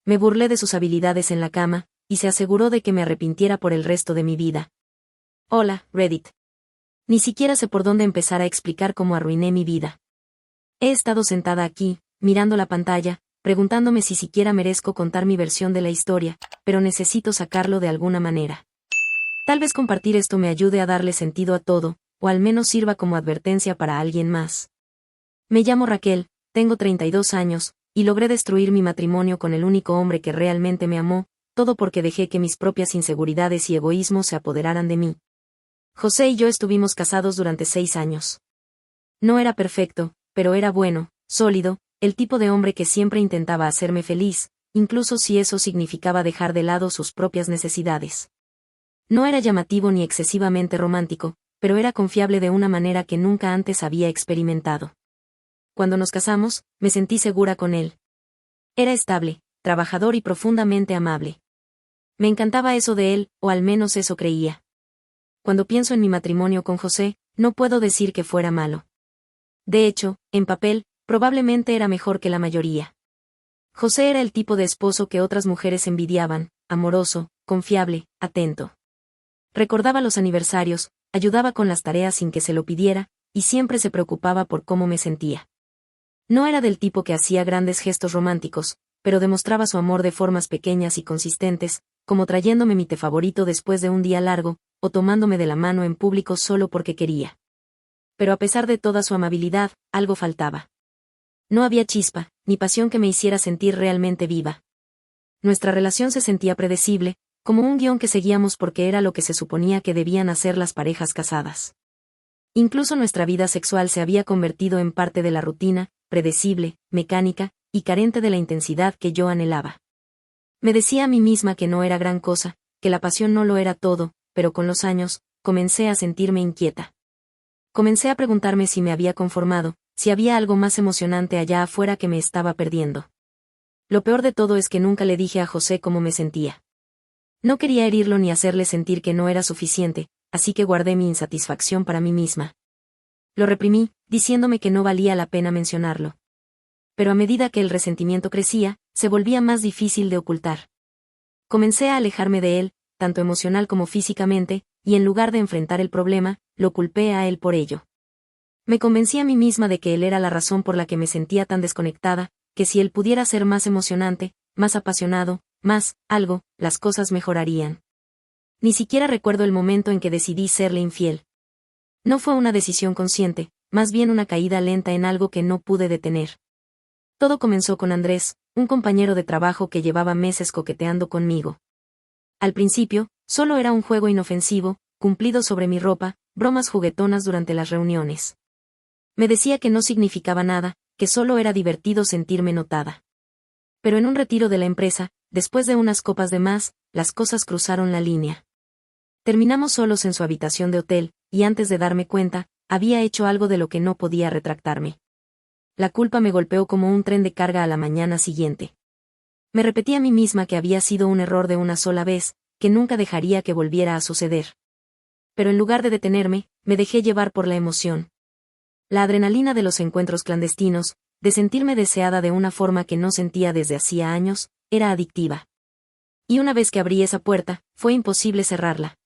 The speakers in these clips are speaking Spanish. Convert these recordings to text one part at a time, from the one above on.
Me burlé de sus habilidades en la cama, y se aseguró de que me arrepintiera por el resto de mi vida. Hola, Reddit. Ni siquiera sé por dónde empezar a explicar cómo arruiné mi vida. He estado sentada aquí, mirando la pantalla, preguntándome si siquiera merezco contar mi versión de la historia, pero necesito sacarlo de alguna manera. Tal vez compartir esto me ayude a darle sentido a todo, o al menos sirva como advertencia para alguien más. Me llamo Raquel, tengo 32 años, y logré destruir mi matrimonio con el único hombre que realmente me amó, todo porque dejé que mis propias inseguridades y egoísmos se apoderaran de mí. José y yo estuvimos casados durante 6 años. No era perfecto, pero era bueno, sólido, el tipo de hombre que siempre intentaba hacerme feliz, incluso si eso significaba dejar de lado sus propias necesidades. No era llamativo ni excesivamente romántico, pero era confiable de una manera que nunca antes había experimentado. Cuando nos casamos, me sentí segura con él. Era estable, trabajador y profundamente amable. Me encantaba eso de él, o al menos eso creía. Cuando pienso en mi matrimonio con José, no puedo decir que fuera malo. De hecho, en papel, probablemente era mejor que la mayoría. José era el tipo de esposo que otras mujeres envidiaban, amoroso, confiable, atento. Recordaba los aniversarios, ayudaba con las tareas sin que se lo pidiera, y siempre se preocupaba por cómo me sentía. No era del tipo que hacía grandes gestos románticos, pero demostraba su amor de formas pequeñas y consistentes, como trayéndome mi té favorito después de un día largo, o tomándome de la mano en público solo porque quería. Pero a pesar de toda su amabilidad, algo faltaba. No había chispa, ni pasión que me hiciera sentir realmente viva. Nuestra relación se sentía predecible, como un guión que seguíamos porque era lo que se suponía que debían hacer las parejas casadas. Incluso nuestra vida sexual se había convertido en parte de la rutina, predecible, mecánica, y carente de la intensidad que yo anhelaba. Me decía a mí misma que no era gran cosa, que la pasión no lo era todo, pero con los años, comencé a sentirme inquieta. Comencé a preguntarme si me había conformado, si había algo más emocionante allá afuera que me estaba perdiendo. Lo peor de todo es que nunca le dije a José cómo me sentía. No quería herirlo ni hacerle sentir que no era suficiente, así que guardé mi insatisfacción para mí misma. Lo reprimí, diciéndome que no valía la pena mencionarlo. Pero a medida que el resentimiento crecía, se volvía más difícil de ocultar. Comencé a alejarme de él, tanto emocional como físicamente, y en lugar de enfrentar el problema, lo culpé a él por ello. Me convencí a mí misma de que él era la razón por la que me sentía tan desconectada, que si él pudiera ser más emocionante, más apasionado, más, algo, las cosas mejorarían. Ni siquiera recuerdo el momento en que decidí serle infiel. No fue una decisión consciente, más bien una caída lenta en algo que no pude detener. Todo comenzó con Andrés, un compañero de trabajo que llevaba meses coqueteando conmigo. Al principio, solo era un juego inofensivo, cumplido sobre mi ropa, bromas juguetonas durante las reuniones. Me decía que no significaba nada, que solo era divertido sentirme notada. Pero en un retiro de la empresa, después de unas copas de más, las cosas cruzaron la línea. Terminamos solos en su habitación de hotel, y antes de darme cuenta, había hecho algo de lo que no podía retractarme. La culpa me golpeó como un tren de carga a la mañana siguiente. Me repetí a mí misma que había sido un error de una sola vez, que nunca dejaría que volviera a suceder. Pero en lugar de detenerme, me dejé llevar por la emoción. La adrenalina de los encuentros clandestinos, de sentirme deseada de una forma que no sentía desde hacía años, era adictiva. Y una vez que abrí esa puerta, fue imposible cerrarla.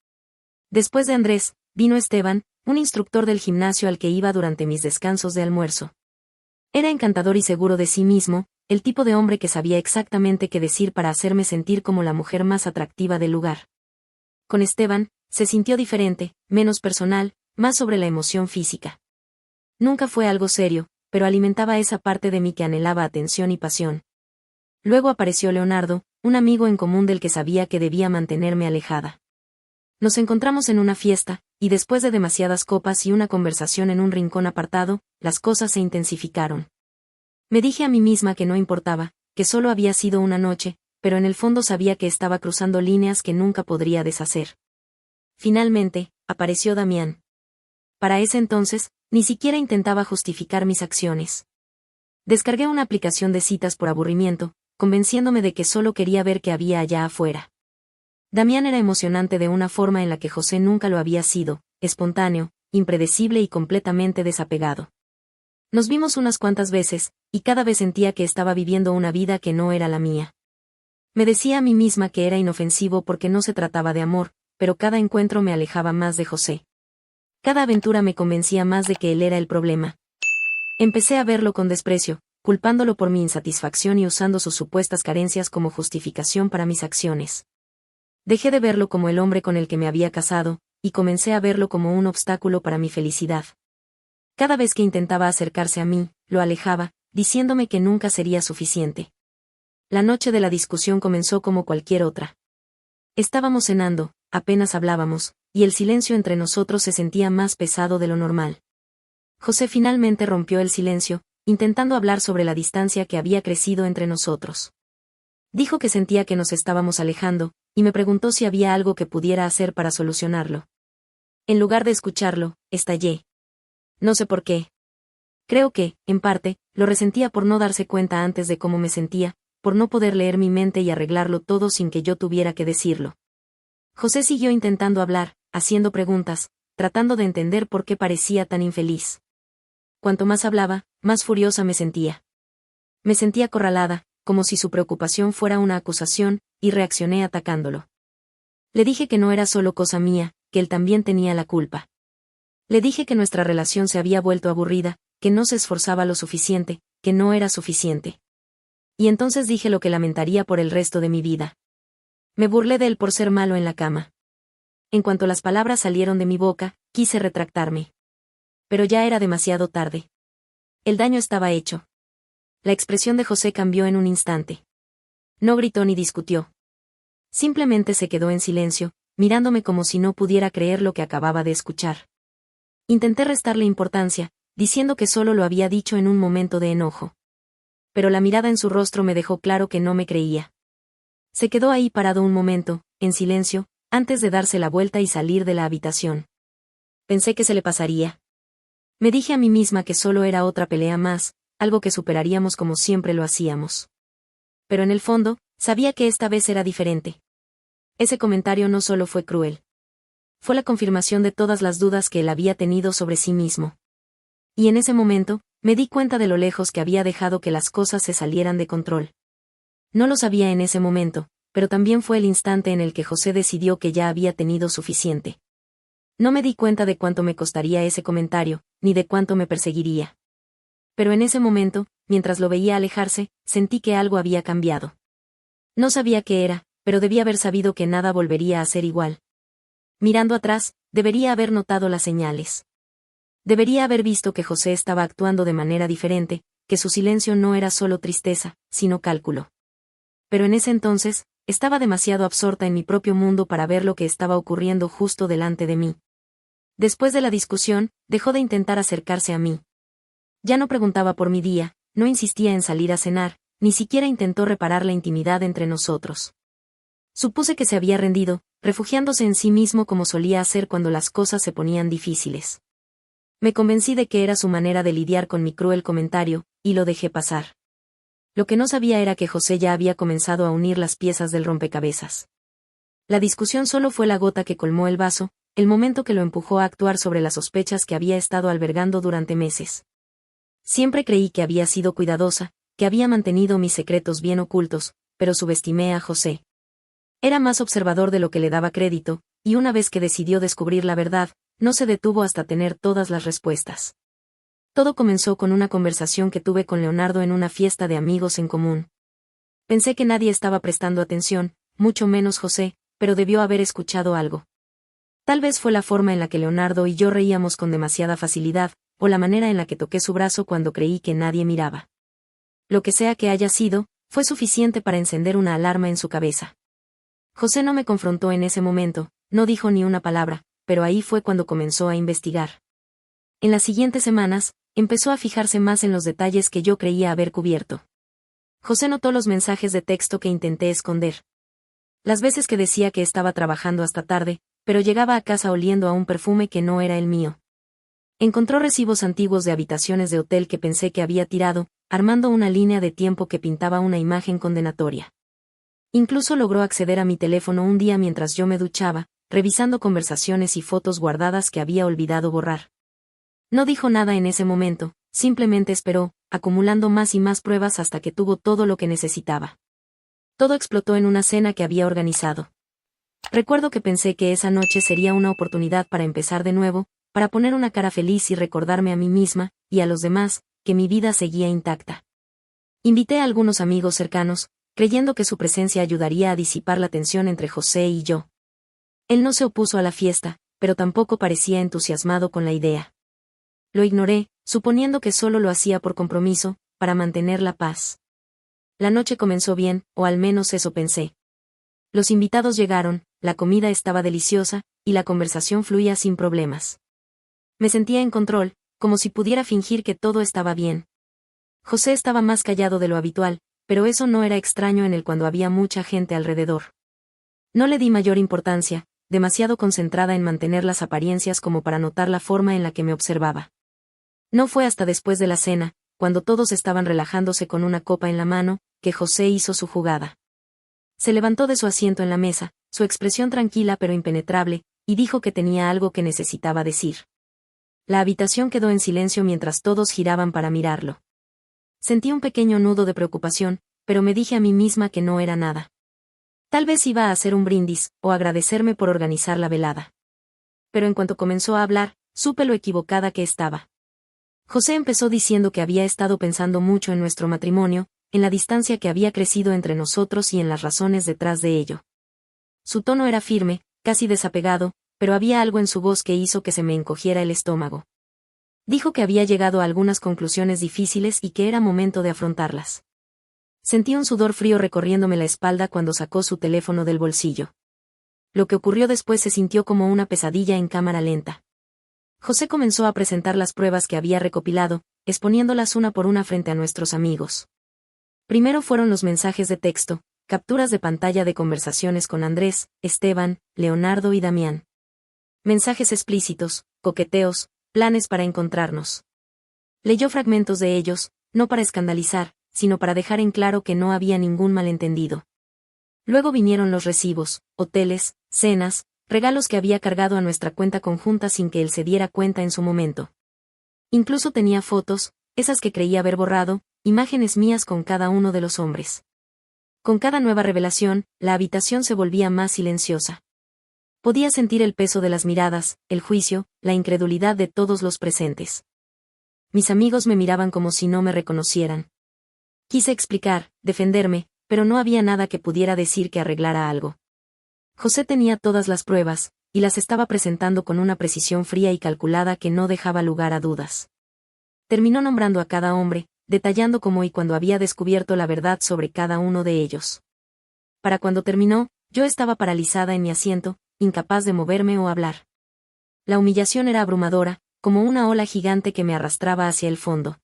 Después de Andrés, vino Esteban, un instructor del gimnasio al que iba durante mis descansos de almuerzo. Era encantador y seguro de sí mismo, el tipo de hombre que sabía exactamente qué decir para hacerme sentir como la mujer más atractiva del lugar. Con Esteban, se sintió diferente, menos personal, más sobre la emoción física. Nunca fue algo serio, pero alimentaba esa parte de mí que anhelaba atención y pasión. Luego apareció Leonardo, un amigo en común del que sabía que debía mantenerme alejada. Nos encontramos en una fiesta, y después de demasiadas copas y una conversación en un rincón apartado, las cosas se intensificaron. Me dije a mí misma que no importaba, que solo había sido una noche, pero en el fondo sabía que estaba cruzando líneas que nunca podría deshacer. Finalmente, apareció Damián. Para ese entonces, ni siquiera intentaba justificar mis acciones. Descargué una aplicación de citas por aburrimiento, convenciéndome de que solo quería ver qué había allá afuera. Damián era emocionante de una forma en la que José nunca lo había sido, espontáneo, impredecible y completamente desapegado. Nos vimos unas cuantas veces, y cada vez sentía que estaba viviendo una vida que no era la mía. Me decía a mí misma que era inofensivo porque no se trataba de amor, pero cada encuentro me alejaba más de José. Cada aventura me convencía más de que él era el problema. Empecé a verlo con desprecio, culpándolo por mi insatisfacción y usando sus supuestas carencias como justificación para mis acciones. Dejé de verlo como el hombre con el que me había casado, y comencé a verlo como un obstáculo para mi felicidad. Cada vez que intentaba acercarse a mí, lo alejaba, diciéndome que nunca sería suficiente. La noche de la discusión comenzó como cualquier otra. Estábamos cenando, apenas hablábamos, y el silencio entre nosotros se sentía más pesado de lo normal. José finalmente rompió el silencio, intentando hablar sobre la distancia que había crecido entre nosotros. Dijo que sentía que nos estábamos alejando, y me preguntó si había algo que pudiera hacer para solucionarlo. En lugar de escucharlo, estallé. No sé por qué. Creo que, en parte, lo resentía por no darse cuenta antes de cómo me sentía, por no poder leer mi mente y arreglarlo todo sin que yo tuviera que decirlo. José siguió intentando hablar, haciendo preguntas, tratando de entender por qué parecía tan infeliz. Cuanto más hablaba, más furiosa me sentía. Me sentía acorralada, como si su preocupación fuera una acusación, y reaccioné atacándolo. Le dije que no era solo cosa mía, que él también tenía la culpa. Le dije que nuestra relación se había vuelto aburrida, que no se esforzaba lo suficiente, que no era suficiente. Y entonces dije lo que lamentaría por el resto de mi vida. Me burlé de él por ser malo en la cama. En cuanto las palabras salieron de mi boca, quise retractarme. Pero ya era demasiado tarde. El daño estaba hecho. La expresión de José cambió en un instante. No gritó ni discutió. Simplemente se quedó en silencio, mirándome como si no pudiera creer lo que acababa de escuchar. Intenté restarle importancia, diciendo que solo lo había dicho en un momento de enojo. Pero la mirada en su rostro me dejó claro que no me creía. Se quedó ahí parado un momento, en silencio, antes de darse la vuelta y salir de la habitación. Pensé que se le pasaría. Me dije a mí misma que solo era otra pelea más, algo que superaríamos como siempre lo hacíamos. Pero en el fondo, sabía que esta vez era diferente. Ese comentario no solo fue cruel. Fue la confirmación de todas las dudas que él había tenido sobre sí mismo. Y en ese momento, me di cuenta de lo lejos que había dejado que las cosas se salieran de control. No lo sabía en ese momento, pero también fue el instante en el que José decidió que ya había tenido suficiente. No me di cuenta de cuánto me costaría ese comentario, ni de cuánto me perseguiría. Pero en ese momento, mientras lo veía alejarse, sentí que algo había cambiado. No sabía qué era, pero debía haber sabido que nada volvería a ser igual. Mirando atrás, debería haber notado las señales. Debería haber visto que José estaba actuando de manera diferente, que su silencio no era solo tristeza, sino cálculo. Pero en ese entonces, estaba demasiado absorta en mi propio mundo para ver lo que estaba ocurriendo justo delante de mí. Después de la discusión, dejó de intentar acercarse a mí. Ya no preguntaba por mi día, no insistía en salir a cenar, ni siquiera intentó reparar la intimidad entre nosotros. Supuse que se había rendido, refugiándose en sí mismo como solía hacer cuando las cosas se ponían difíciles. Me convencí de que era su manera de lidiar con mi cruel comentario, y lo dejé pasar. Lo que no sabía era que José ya había comenzado a unir las piezas del rompecabezas. La discusión solo fue la gota que colmó el vaso, el momento que lo empujó a actuar sobre las sospechas que había estado albergando durante meses. Siempre creí que había sido cuidadosa, que había mantenido mis secretos bien ocultos, pero subestimé a José. Era más observador de lo que le daba crédito, y una vez que decidió descubrir la verdad, no se detuvo hasta tener todas las respuestas. Todo comenzó con una conversación que tuve con Leonardo en una fiesta de amigos en común. Pensé que nadie estaba prestando atención, mucho menos José, pero debió haber escuchado algo. Tal vez fue la forma en la que Leonardo y yo reíamos con demasiada facilidad, o la manera en la que toqué su brazo cuando creí que nadie miraba. Lo que sea que haya sido, fue suficiente para encender una alarma en su cabeza. José no me confrontó en ese momento, no dijo ni una palabra, pero ahí fue cuando comenzó a investigar. En las siguientes semanas, empezó a fijarse más en los detalles que yo creía haber cubierto. José notó los mensajes de texto que intenté esconder. Las veces que decía que estaba trabajando hasta tarde, pero llegaba a casa oliendo a un perfume que no era el mío. Encontró recibos antiguos de habitaciones de hotel que pensé que había tirado, armando una línea de tiempo que pintaba una imagen condenatoria. Incluso logró acceder a mi teléfono un día mientras yo me duchaba, revisando conversaciones y fotos guardadas que había olvidado borrar. No dijo nada en ese momento, simplemente esperó, acumulando más y más pruebas hasta que tuvo todo lo que necesitaba. Todo explotó en una cena que había organizado. Recuerdo que pensé que esa noche sería una oportunidad para empezar de nuevo, para poner una cara feliz y recordarme a mí misma, y a los demás, que mi vida seguía intacta. Invité a algunos amigos cercanos, creyendo que su presencia ayudaría a disipar la tensión entre José y yo. Él no se opuso a la fiesta, pero tampoco parecía entusiasmado con la idea. Lo ignoré, suponiendo que solo lo hacía por compromiso, para mantener la paz. La noche comenzó bien, o al menos eso pensé. Los invitados llegaron, la comida estaba deliciosa, y la conversación fluía sin problemas. Me sentía en control, como si pudiera fingir que todo estaba bien. José estaba más callado de lo habitual, pero eso no era extraño en él cuando había mucha gente alrededor. No le di mayor importancia, demasiado concentrada en mantener las apariencias como para notar la forma en la que me observaba. No fue hasta después de la cena, cuando todos estaban relajándose con una copa en la mano, que José hizo su jugada. Se levantó de su asiento en la mesa, su expresión tranquila pero impenetrable, y dijo que tenía algo que necesitaba decir. La habitación quedó en silencio mientras todos giraban para mirarlo. Sentí un pequeño nudo de preocupación, pero me dije a mí misma que no era nada. Tal vez iba a hacer un brindis, o agradecerme por organizar la velada. Pero en cuanto comenzó a hablar, supe lo equivocada que estaba. José empezó diciendo que había estado pensando mucho en nuestro matrimonio, en la distancia que había crecido entre nosotros y en las razones detrás de ello. Su tono era firme, casi desapegado, pero había algo en su voz que hizo que se me encogiera el estómago. Dijo que había llegado a algunas conclusiones difíciles y que era momento de afrontarlas. Sentí un sudor frío recorriéndome la espalda cuando sacó su teléfono del bolsillo. Lo que ocurrió después se sintió como una pesadilla en cámara lenta. José comenzó a presentar las pruebas que había recopilado, exponiéndolas una por una frente a nuestros amigos. Primero fueron los mensajes de texto, capturas de pantalla de conversaciones con Andrés, Esteban, Leonardo y Damián. Mensajes explícitos, coqueteos, planes para encontrarnos. Leyó fragmentos de ellos, no para escandalizar, sino para dejar en claro que no había ningún malentendido. Luego vinieron los recibos, hoteles, cenas, regalos que había cargado a nuestra cuenta conjunta sin que él se diera cuenta en su momento. Incluso tenía fotos, esas que creía haber borrado, imágenes mías con cada uno de los hombres. Con cada nueva revelación, la habitación se volvía más silenciosa. Podía sentir el peso de las miradas, el juicio, la incredulidad de todos los presentes. Mis amigos me miraban como si no me reconocieran. Quise explicar, defenderme, pero no había nada que pudiera decir que arreglara algo. José tenía todas las pruebas, y las estaba presentando con una precisión fría y calculada que no dejaba lugar a dudas. Terminó nombrando a cada hombre, detallando cómo y cuándo había descubierto la verdad sobre cada uno de ellos. Para cuando terminó, yo estaba paralizada en mi asiento, incapaz de moverme o hablar. La humillación era abrumadora, como una ola gigante que me arrastraba hacia el fondo.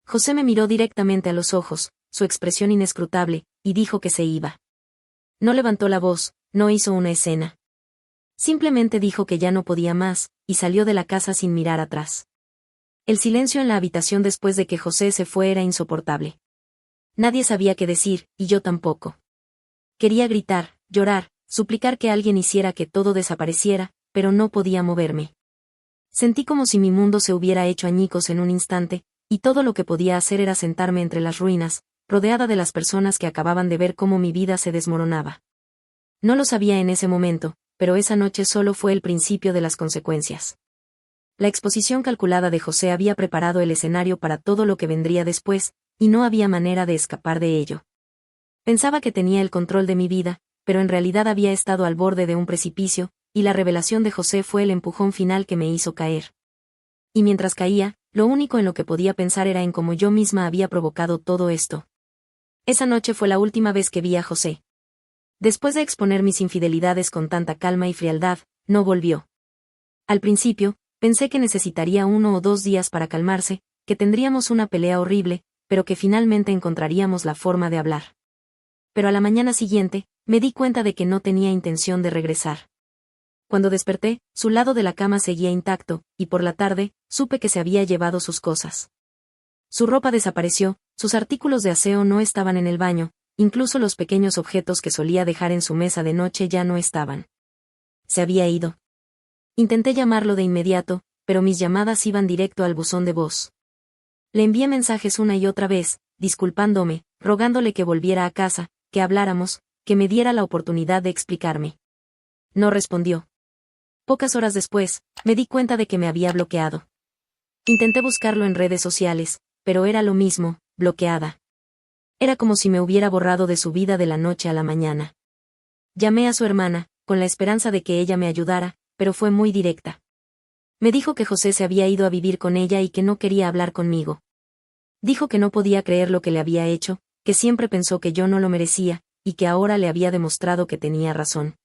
José me miró directamente a los ojos, su expresión inescrutable, y dijo que se iba. No levantó la voz, no hizo una escena. Simplemente dijo que ya no podía más, y salió de la casa sin mirar atrás. El silencio en la habitación después de que José se fue era insoportable. Nadie sabía qué decir, y yo tampoco. Quería gritar, llorar, suplicar que alguien hiciera que todo desapareciera, pero no podía moverme. Sentí como si mi mundo se hubiera hecho añicos en un instante, y todo lo que podía hacer era sentarme entre las ruinas, rodeada de las personas que acababan de ver cómo mi vida se desmoronaba. No lo sabía en ese momento, pero esa noche solo fue el principio de las consecuencias. La exposición calculada de José había preparado el escenario para todo lo que vendría después, y no había manera de escapar de ello. Pensaba que tenía el control de mi vida, pero en realidad había estado al borde de un precipicio, y la revelación de José fue el empujón final que me hizo caer. Y mientras caía, lo único en lo que podía pensar era en cómo yo misma había provocado todo esto. Esa noche fue la última vez que vi a José. Después de exponer mis infidelidades con tanta calma y frialdad, no volvió. Al principio, pensé que necesitaría 1 o 2 días para calmarse, que tendríamos una pelea horrible, pero que finalmente encontraríamos la forma de hablar. Pero a la mañana siguiente, me di cuenta de que no tenía intención de regresar. Cuando desperté, su lado de la cama seguía intacto, y por la tarde, supe que se había llevado sus cosas. Su ropa desapareció, sus artículos de aseo no estaban en el baño, incluso los pequeños objetos que solía dejar en su mesa de noche ya no estaban. Se había ido. Intenté llamarlo de inmediato, pero mis llamadas iban directo al buzón de voz. Le envié mensajes una y otra vez, disculpándome, rogándole que volviera a casa, que habláramos, que me diera la oportunidad de explicarme. No respondió. Pocas horas después, me di cuenta de que me había bloqueado. Intenté buscarlo en redes sociales, pero era lo mismo, bloqueada. Era como si me hubiera borrado de su vida de la noche a la mañana. Llamé a su hermana, con la esperanza de que ella me ayudara, pero fue muy directa. Me dijo que José se había ido a vivir con ella y que no quería hablar conmigo. Dijo que no podía creer lo que le había hecho, que siempre pensó que yo no lo merecía, y que ahora le había demostrado que tenía razón.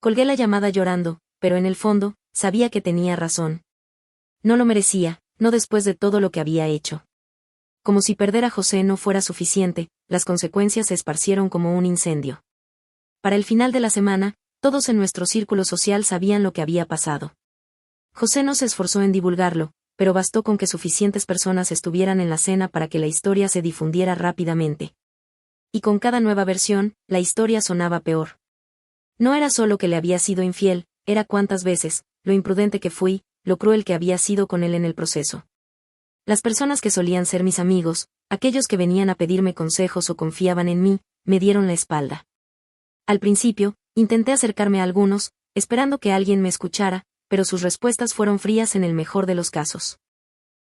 Colgué la llamada llorando, pero en el fondo, sabía que tenía razón. No lo merecía, no después de todo lo que había hecho. Como si perder a José no fuera suficiente, las consecuencias se esparcieron como un incendio. Para el final de la semana, todos en nuestro círculo social sabían lo que había pasado. José no se esforzó en divulgarlo, pero bastó con que suficientes personas estuvieran en la cena para que la historia se difundiera rápidamente. Y con cada nueva versión, la historia sonaba peor. No era solo que le había sido infiel, era cuántas veces, lo imprudente que fui, lo cruel que había sido con él en el proceso. Las personas que solían ser mis amigos, aquellos que venían a pedirme consejos o confiaban en mí, me dieron la espalda. Al principio, intenté acercarme a algunos, esperando que alguien me escuchara, pero sus respuestas fueron frías en el mejor de los casos.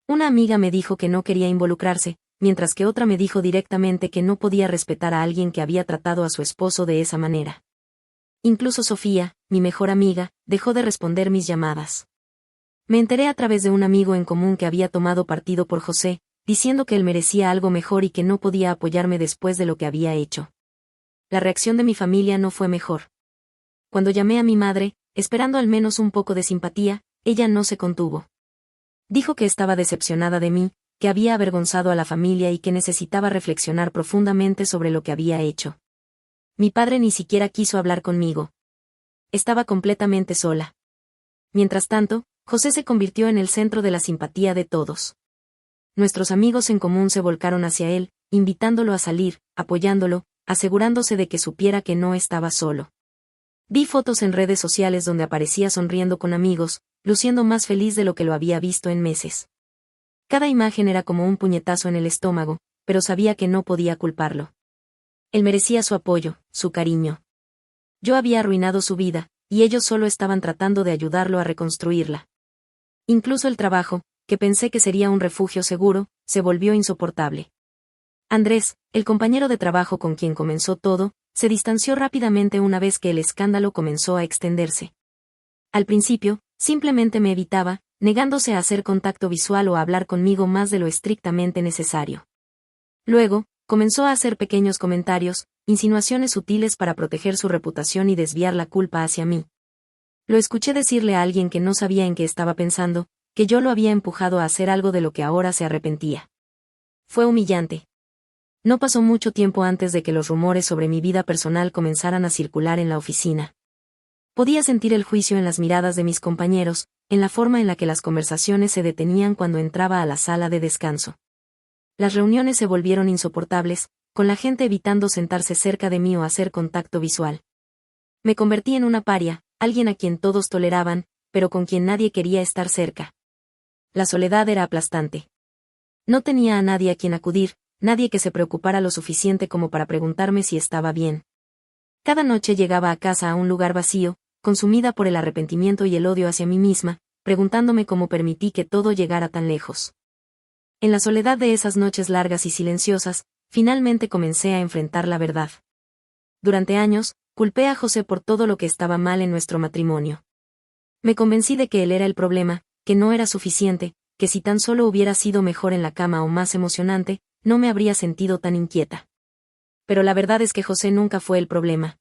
Una amiga me dijo que no quería involucrarse, mientras que otra me dijo directamente que no podía respetar a alguien que había tratado a su esposo de esa manera. Incluso Sofía, mi mejor amiga, dejó de responder mis llamadas. Me enteré a través de un amigo en común que había tomado partido por José, diciendo que él merecía algo mejor y que no podía apoyarme después de lo que había hecho. La reacción de mi familia no fue mejor. Cuando llamé a mi madre, esperando al menos un poco de simpatía, ella no se contuvo. Dijo que estaba decepcionada de mí, que había avergonzado a la familia y que necesitaba reflexionar profundamente sobre lo que había hecho. Mi padre ni siquiera quiso hablar conmigo. Estaba completamente sola. Mientras tanto, José se convirtió en el centro de la simpatía de todos. Nuestros amigos en común se volcaron hacia él, invitándolo a salir, apoyándolo, asegurándose de que supiera que no estaba solo. Vi fotos en redes sociales donde aparecía sonriendo con amigos, luciendo más feliz de lo que lo había visto en meses. Cada imagen era como un puñetazo en el estómago, pero sabía que no podía culparlo. Él merecía su apoyo, su cariño. Yo había arruinado su vida, y ellos solo estaban tratando de ayudarlo a reconstruirla. Incluso el trabajo, que pensé que sería un refugio seguro, se volvió insoportable. Andrés, el compañero de trabajo con quien comenzó todo, se distanció rápidamente una vez que el escándalo comenzó a extenderse. Al principio, simplemente me evitaba, negándose a hacer contacto visual o a hablar conmigo más de lo estrictamente necesario. Luego, comenzó a hacer pequeños comentarios, insinuaciones sutiles para proteger su reputación y desviar la culpa hacia mí. Lo escuché decirle a alguien que no sabía en qué estaba pensando, que yo lo había empujado a hacer algo de lo que ahora se arrepentía. Fue humillante. No pasó mucho tiempo antes de que los rumores sobre mi vida personal comenzaran a circular en la oficina. Podía sentir el juicio en las miradas de mis compañeros, en la forma en la que las conversaciones se detenían cuando entraba a la sala de descanso. Las reuniones se volvieron insoportables, con la gente evitando sentarse cerca de mí o hacer contacto visual. Me convertí en una paria, alguien a quien todos toleraban, pero con quien nadie quería estar cerca. La soledad era aplastante. No tenía a nadie a quien acudir, nadie que se preocupara lo suficiente como para preguntarme si estaba bien. Cada noche llegaba a casa a un lugar vacío, consumida por el arrepentimiento y el odio hacia mí misma, preguntándome cómo permití que todo llegara tan lejos. En la soledad de esas noches largas y silenciosas, finalmente comencé a enfrentar la verdad. Durante años, culpé a José por todo lo que estaba mal en nuestro matrimonio. Me convencí de que él era el problema, que no era suficiente, que si tan solo hubiera sido mejor en la cama o más emocionante, no me habría sentido tan inquieta. Pero la verdad es que José nunca fue el problema.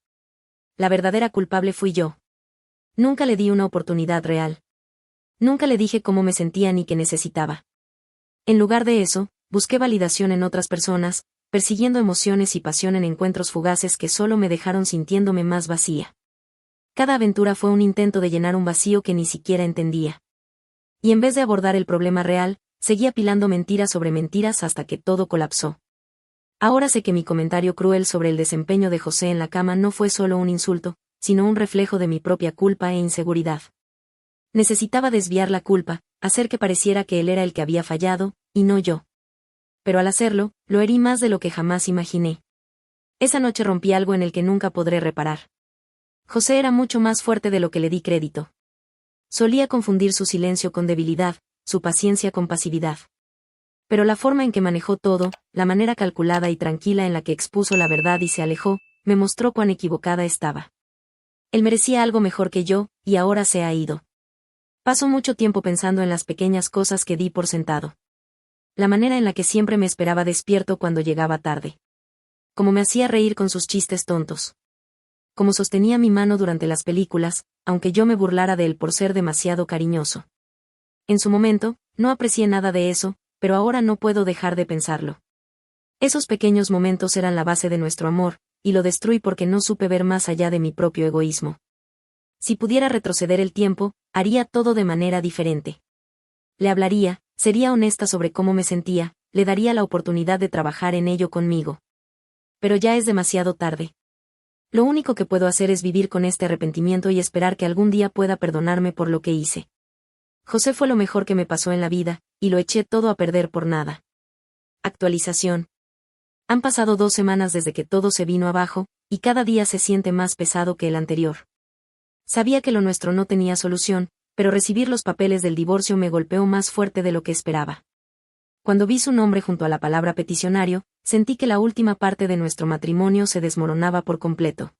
La verdadera culpable fui yo. Nunca le di una oportunidad real. Nunca le dije cómo me sentía ni qué necesitaba. En lugar de eso, busqué validación en otras personas, persiguiendo emociones y pasión en encuentros fugaces que solo me dejaron sintiéndome más vacía. Cada aventura fue un intento de llenar un vacío que ni siquiera entendía. Y en vez de abordar el problema real, seguí apilando mentiras sobre mentiras hasta que todo colapsó. Ahora sé que mi comentario cruel sobre el desempeño de José en la cama no fue solo un insulto, sino un reflejo de mi propia culpa e inseguridad. Necesitaba desviar la culpa, hacer que pareciera que él era el que había fallado, y no yo. Pero al hacerlo, lo herí más de lo que jamás imaginé. Esa noche rompí algo en el que nunca podré reparar. José era mucho más fuerte de lo que le di crédito. Solía confundir su silencio con debilidad, su paciencia con pasividad. Pero la forma en que manejó todo, la manera calculada y tranquila en la que expuso la verdad y se alejó, me mostró cuán equivocada estaba. Él merecía algo mejor que yo, y ahora se ha ido. Paso mucho tiempo pensando en las pequeñas cosas que di por sentado. La manera en la que siempre me esperaba despierto cuando llegaba tarde. Cómo me hacía reír con sus chistes tontos. Cómo sostenía mi mano durante las películas, aunque yo me burlara de él por ser demasiado cariñoso. En su momento, no aprecié nada de eso, pero ahora no puedo dejar de pensarlo. Esos pequeños momentos eran la base de nuestro amor, y lo destruí porque no supe ver más allá de mi propio egoísmo. Si pudiera retroceder el tiempo, haría todo de manera diferente. Le hablaría, sería honesta sobre cómo me sentía, le daría la oportunidad de trabajar en ello conmigo. Pero ya es demasiado tarde. Lo único que puedo hacer es vivir con este arrepentimiento y esperar que algún día pueda perdonarme por lo que hice. José fue lo mejor que me pasó en la vida, y lo eché todo a perder por nada. Actualización. Han pasado 2 semanas desde que todo se vino abajo, y cada día se siente más pesado que el anterior. Sabía que lo nuestro no tenía solución, pero recibir los papeles del divorcio me golpeó más fuerte de lo que esperaba. Cuando vi su nombre junto a la palabra peticionario, sentí que la última parte de nuestro matrimonio se desmoronaba por completo.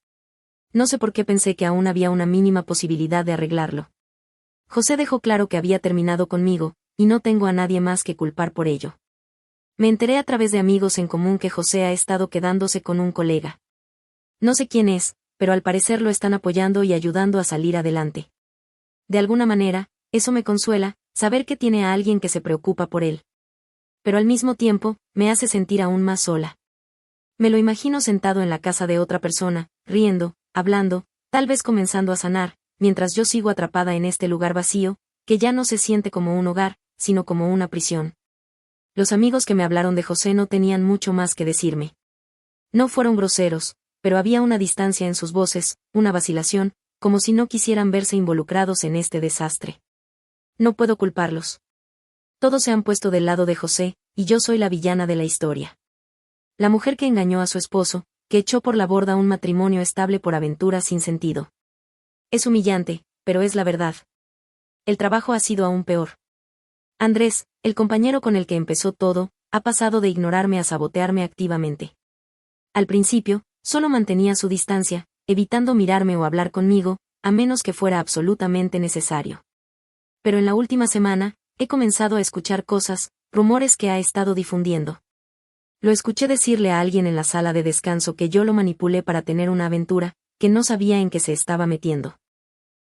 No sé por qué pensé que aún había una mínima posibilidad de arreglarlo. José dejó claro que había terminado conmigo, y no tengo a nadie más que culpar por ello. Me enteré a través de amigos en común que José ha estado quedándose con un colega. No sé quién es, pero al parecer lo están apoyando y ayudando a salir adelante. De alguna manera, eso me consuela, saber que tiene a alguien que se preocupa por él. Pero al mismo tiempo, me hace sentir aún más sola. Me lo imagino sentado en la casa de otra persona, riendo, hablando, tal vez comenzando a sanar, mientras yo sigo atrapada en este lugar vacío, que ya no se siente como un hogar, sino como una prisión. Los amigos que me hablaron de José no tenían mucho más que decirme. No fueron groseros, pero había una distancia en sus voces, una vacilación, como si no quisieran verse involucrados en este desastre. No puedo culparlos. Todos se han puesto del lado de José, y yo soy la villana de la historia. La mujer que engañó a su esposo, que echó por la borda un matrimonio estable por aventuras sin sentido. Es humillante, pero es la verdad. El trabajo ha sido aún peor. Andrés, el compañero con el que empezó todo, ha pasado de ignorarme a sabotearme activamente. Al principio, solo mantenía su distancia, evitando mirarme o hablar conmigo, a menos que fuera absolutamente necesario. Pero en la última semana, he comenzado a escuchar cosas, rumores que ha estado difundiendo. Lo escuché decirle a alguien en la sala de descanso que yo lo manipulé para tener una aventura, que no sabía en qué se estaba metiendo.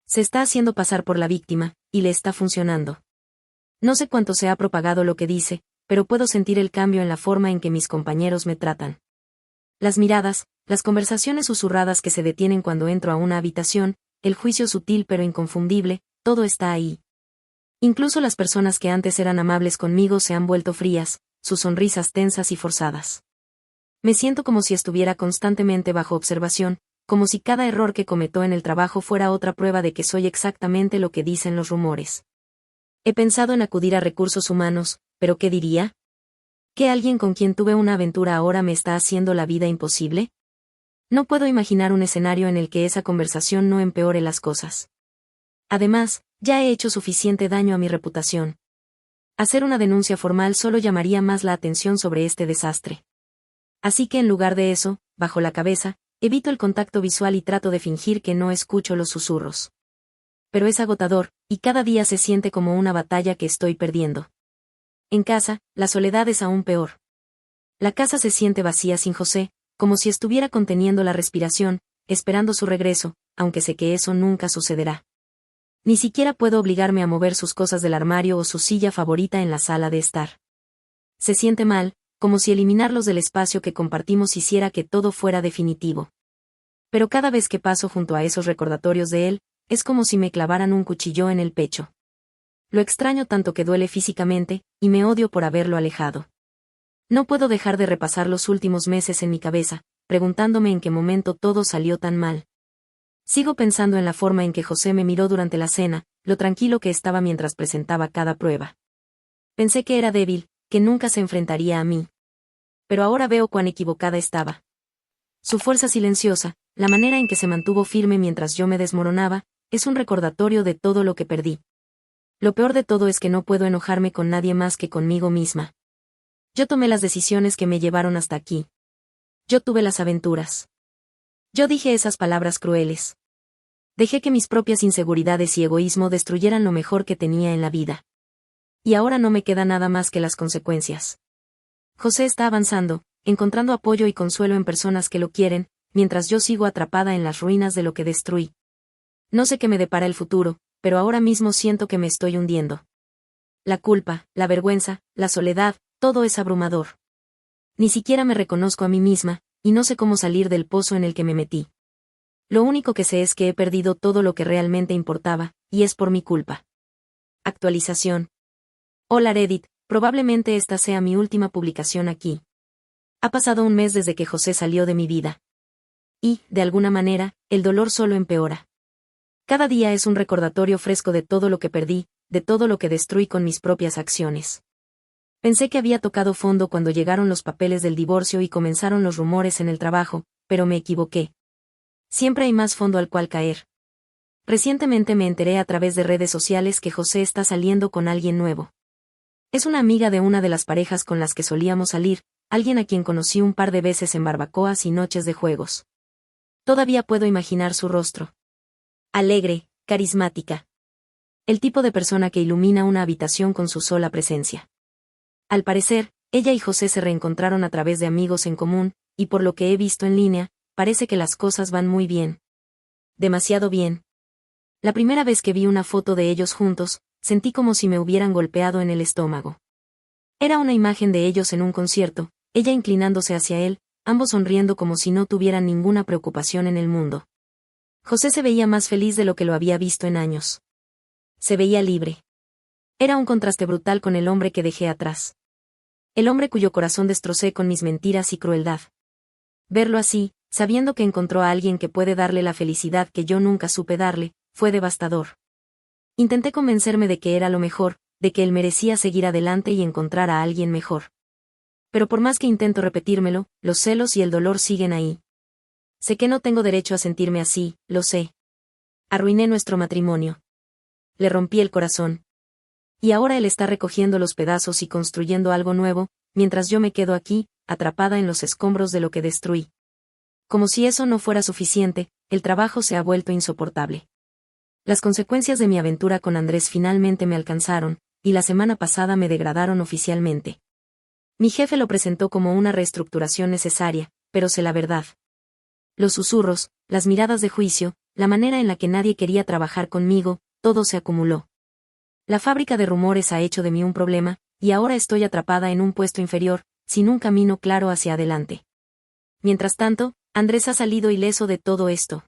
Se está haciendo pasar por la víctima, y le está funcionando. No sé cuánto se ha propagado lo que dice, pero puedo sentir el cambio en la forma en que mis compañeros me tratan. Las miradas, las conversaciones susurradas que se detienen cuando entro a una habitación, el juicio sutil pero inconfundible, todo está ahí. Incluso las personas que antes eran amables conmigo se han vuelto frías, sus sonrisas tensas y forzadas. Me siento como si estuviera constantemente bajo observación, como si cada error que cometo en el trabajo fuera otra prueba de que soy exactamente lo que dicen los rumores. He pensado en acudir a recursos humanos, pero ¿qué diría? ¿Que alguien con quien tuve una aventura ahora me está haciendo la vida imposible? No puedo imaginar un escenario en el que esa conversación no empeore las cosas. Además, ya he hecho suficiente daño a mi reputación. Hacer una denuncia formal solo llamaría más la atención sobre este desastre. Así que en lugar de eso, bajo la cabeza, evito el contacto visual y trato de fingir que no escucho los susurros. Pero es agotador, y cada día se siente como una batalla que estoy perdiendo. En casa, la soledad es aún peor. La casa se siente vacía sin José, como si estuviera conteniendo la respiración, esperando su regreso, aunque sé que eso nunca sucederá. Ni siquiera puedo obligarme a mover sus cosas del armario o su silla favorita en la sala de estar. Se siente mal, como si eliminarlos del espacio que compartimos hiciera que todo fuera definitivo. Pero cada vez que paso junto a esos recordatorios de él, es como si me clavaran un cuchillo en el pecho. Lo extraño tanto que duele físicamente, y me odio por haberlo alejado. No puedo dejar de repasar los últimos meses en mi cabeza, preguntándome en qué momento todo salió tan mal. Sigo pensando en la forma en que José me miró durante la cena, lo tranquilo que estaba mientras presentaba cada prueba. Pensé que era débil, que nunca se enfrentaría a mí. Pero ahora veo cuán equivocada estaba. Su fuerza silenciosa, la manera en que se mantuvo firme mientras yo me desmoronaba, es un recordatorio de todo lo que perdí. Lo peor de todo es que no puedo enojarme con nadie más que conmigo misma. Yo tomé las decisiones que me llevaron hasta aquí. Yo tuve las aventuras. Yo dije esas palabras crueles. Dejé que mis propias inseguridades y egoísmo destruyeran lo mejor que tenía en la vida. Y ahora no me queda nada más que las consecuencias. José está avanzando, encontrando apoyo y consuelo en personas que lo quieren, mientras yo sigo atrapada en las ruinas de lo que destruí. No sé qué me depara el futuro, pero ahora mismo siento que me estoy hundiendo. La culpa, la vergüenza, la soledad, todo es abrumador. Ni siquiera me reconozco a mí misma, y no sé cómo salir del pozo en el que me metí. Lo único que sé es que he perdido todo lo que realmente importaba, y es por mi culpa. Actualización. Hola Reddit, probablemente esta sea mi última publicación aquí. Ha pasado un mes desde que José salió de mi vida. Y, de alguna manera, el dolor solo empeora. Cada día es un recordatorio fresco de todo lo que perdí, de todo lo que destruí con mis propias acciones. Pensé que había tocado fondo cuando llegaron los papeles del divorcio y comenzaron los rumores en el trabajo, pero me equivoqué. Siempre hay más fondo al cual caer. Recientemente me enteré a través de redes sociales que José está saliendo con alguien nuevo. Es una amiga de una de las parejas con las que solíamos salir, alguien a quien conocí un par de veces en barbacoas y noches de juegos. Todavía puedo imaginar su rostro. Alegre, carismática. El tipo de persona que ilumina una habitación con su sola presencia. Al parecer, ella y José se reencontraron a través de amigos en común, y por lo que he visto en línea, parece que las cosas van muy bien. Demasiado bien. La primera vez que vi una foto de ellos juntos, sentí como si me hubieran golpeado en el estómago. Era una imagen de ellos en un concierto, ella inclinándose hacia él, ambos sonriendo como si no tuvieran ninguna preocupación en el mundo. José se veía más feliz de lo que lo había visto en años. Se veía libre. Era un contraste brutal con el hombre que dejé atrás. El hombre cuyo corazón destrocé con mis mentiras y crueldad. Verlo así, sabiendo que encontró a alguien que puede darle la felicidad que yo nunca supe darle, fue devastador. Intenté convencerme de que era lo mejor, de que él merecía seguir adelante y encontrar a alguien mejor. Pero por más que intento repetírmelo, los celos y el dolor siguen ahí. Sé que no tengo derecho a sentirme así, lo sé. Arruiné nuestro matrimonio. Le rompí el corazón. Y ahora él está recogiendo los pedazos y construyendo algo nuevo, mientras yo me quedo aquí, atrapada en los escombros de lo que destruí. Como si eso no fuera suficiente, el trabajo se ha vuelto insoportable. Las consecuencias de mi aventura con Andrés finalmente me alcanzaron, y la semana pasada me degradaron oficialmente. Mi jefe lo presentó como una reestructuración necesaria, pero sé la verdad. Los susurros, las miradas de juicio, la manera en la que nadie quería trabajar conmigo, todo se acumuló. La fábrica de rumores ha hecho de mí un problema, y ahora estoy atrapada en un puesto inferior, sin un camino claro hacia adelante. Mientras tanto, Andrés ha salido ileso de todo esto.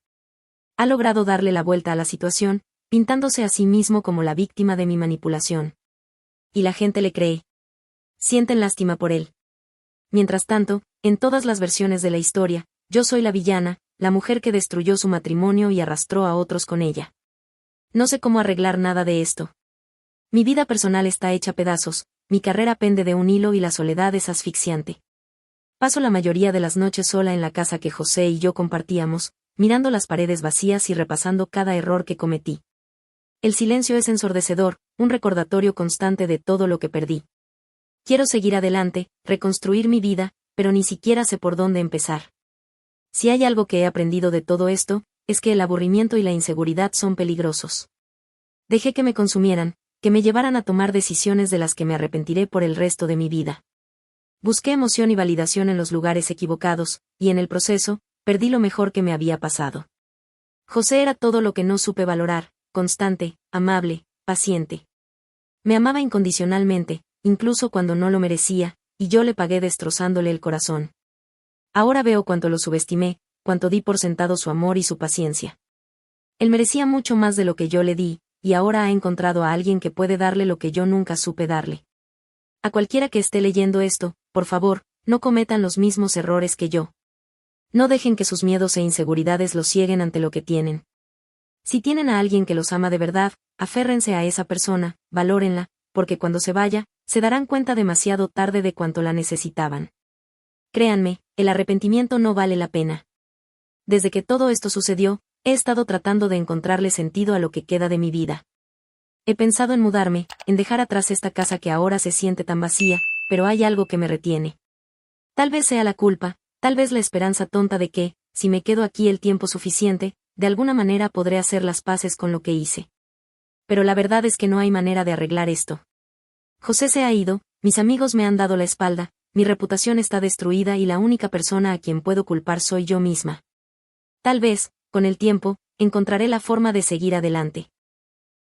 Ha logrado darle la vuelta a la situación, pintándose a sí mismo como la víctima de mi manipulación. Y la gente le cree. Sienten lástima por él. Mientras tanto, en todas las versiones de la historia, yo soy la villana, la mujer que destruyó su matrimonio y arrastró a otros con ella. No sé cómo arreglar nada de esto. Mi vida personal está hecha pedazos, mi carrera pende de un hilo y la soledad es asfixiante. Paso la mayoría de las noches sola en la casa que José y yo compartíamos, mirando las paredes vacías y repasando cada error que cometí. El silencio es ensordecedor, un recordatorio constante de todo lo que perdí. Quiero seguir adelante, reconstruir mi vida, pero ni siquiera sé por dónde empezar. Si hay algo que he aprendido de todo esto, es que el aburrimiento y la inseguridad son peligrosos. Dejé que me consumieran, que me llevaran a tomar decisiones de las que me arrepentiré por el resto de mi vida. Busqué emoción y validación en los lugares equivocados, y en el proceso, perdí lo mejor que me había pasado. José era todo lo que no supe valorar, constante, amable, paciente. Me amaba incondicionalmente, incluso cuando no lo merecía, y yo le pagué destrozándole el corazón. Ahora veo cuánto lo subestimé, cuánto di por sentado su amor y su paciencia. Él merecía mucho más de lo que yo le di, y ahora ha encontrado a alguien que puede darle lo que yo nunca supe darle. A cualquiera que esté leyendo esto, por favor, no cometan los mismos errores que yo. No dejen que sus miedos e inseguridades los cieguen ante lo que tienen. Si tienen a alguien que los ama de verdad, aférrense a esa persona, valórenla, porque cuando se vaya, se darán cuenta demasiado tarde de cuánto la necesitaban. Créanme, el arrepentimiento no vale la pena. Desde que todo esto sucedió, he estado tratando de encontrarle sentido a lo que queda de mi vida. He pensado en mudarme, en dejar atrás esta casa que ahora se siente tan vacía, pero hay algo que me retiene. Tal vez sea la culpa, tal vez la esperanza tonta de que, si me quedo aquí el tiempo suficiente, de alguna manera podré hacer las paces con lo que hice. Pero la verdad es que no hay manera de arreglar esto. José se ha ido, mis amigos me han dado la espalda, mi reputación está destruida y la única persona a quien puedo culpar soy yo misma. Tal vez, con el tiempo, encontraré la forma de seguir adelante.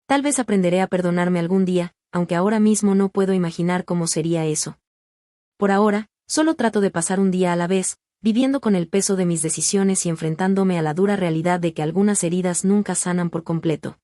Tal vez aprenderé a perdonarme algún día, aunque ahora mismo no puedo imaginar cómo sería eso. Por ahora, solo trato de pasar un día a la vez, viviendo con el peso de mis decisiones y enfrentándome a la dura realidad de que algunas heridas nunca sanan por completo.